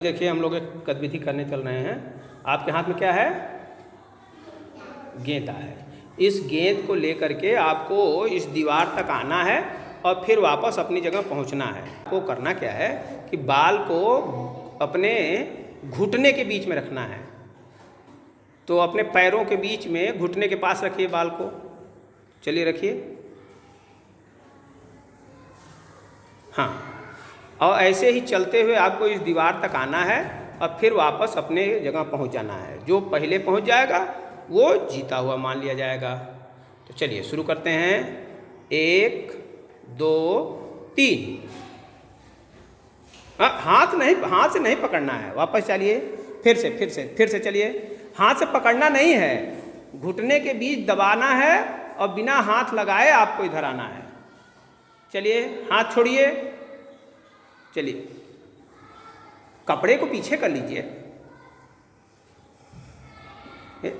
देखिए हम लोग एक गतिविधि करने चल रहे हैं। आपके हाथ में क्या है? गेंदा है। इस गेंद को लेकर के आपको इस दीवार तक आना है और फिर वापस अपनी जगह पहुंचना है। आपको करना क्या है कि बाल को अपने घुटने के बीच में रखना है। तो अपने पैरों के बीच में घुटने के पास रखिए बाल को। चलिए रखिए। हाँ, और ऐसे ही चलते हुए आपको इस दीवार तक आना है और फिर वापस अपने जगह पहुंच जाना है। जो पहले पहुंच जाएगा वो जीता हुआ मान लिया जाएगा। तो चलिए शुरू करते हैं। 1 2 3। हाथ से नहीं पकड़ना है। वापस चलिए। फिर से चलिए। हाथ से पकड़ना नहीं है, घुटने के बीच दबाना है और बिना हाथ लगाए आपको इधर आना है। चलिए, हाथ छोड़िए। चलिए, कपड़े को पीछे कर लीजिए।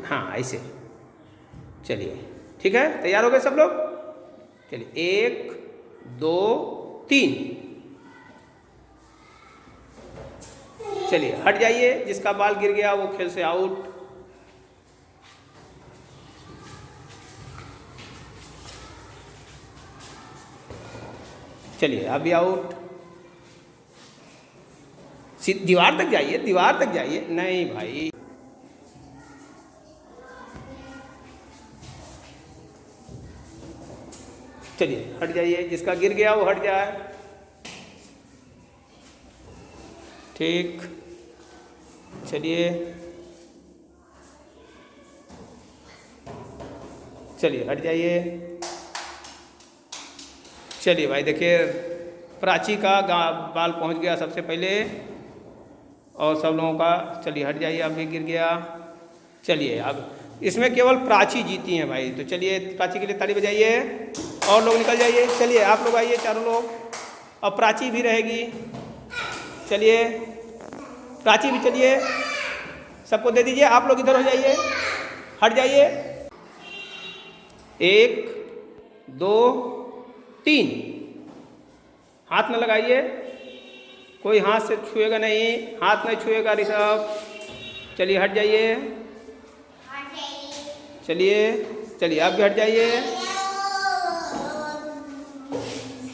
हाँ, ऐसे। चलिए, ठीक है। तैयार हो गए सब लोग? चलिए, 1 2 3। चलिए, हट जाइए। जिसका बाल गिर गया वो खेल से आउट। चलिए, आप भी आउट। दीवार तक जाइए। नहीं भाई, चलिए हट जाइए। जिसका गिर गया वो हट जाए। ठीक। चलिए हट जाइए। चलिए भाई, देखिए प्राची का बाल पहुंच गया सबसे पहले और सब लोगों का। चलिए हट जाइए, अब भी गिर गया। चलिए, अब इसमें केवल प्राची जीती हैं भाई। तो चलिए, प्राची के लिए ताली बजाइए और लोग निकल जाइए। चलिए, आप लोग आइए, चारों लोग। और प्राची भी रहेगी। चलिए, प्राची भी। चलिए, सबको दे दीजिए। आप लोग इधर हो जाइए, हट जाइए। 1 2 3। हाथ न लगाइए, कोई हाथ से छुएगा नहीं। हाथ नहीं छुएगा ऋषभ। चलिए हट जाइए। चलिए आप भी हट जाइए।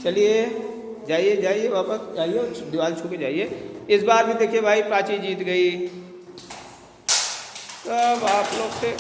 चलिए जाइए वापस जाइए, दीवार छू के जाइए। इस बार भी देखिए भाई, प्राची जीत गई। सब आप लोग से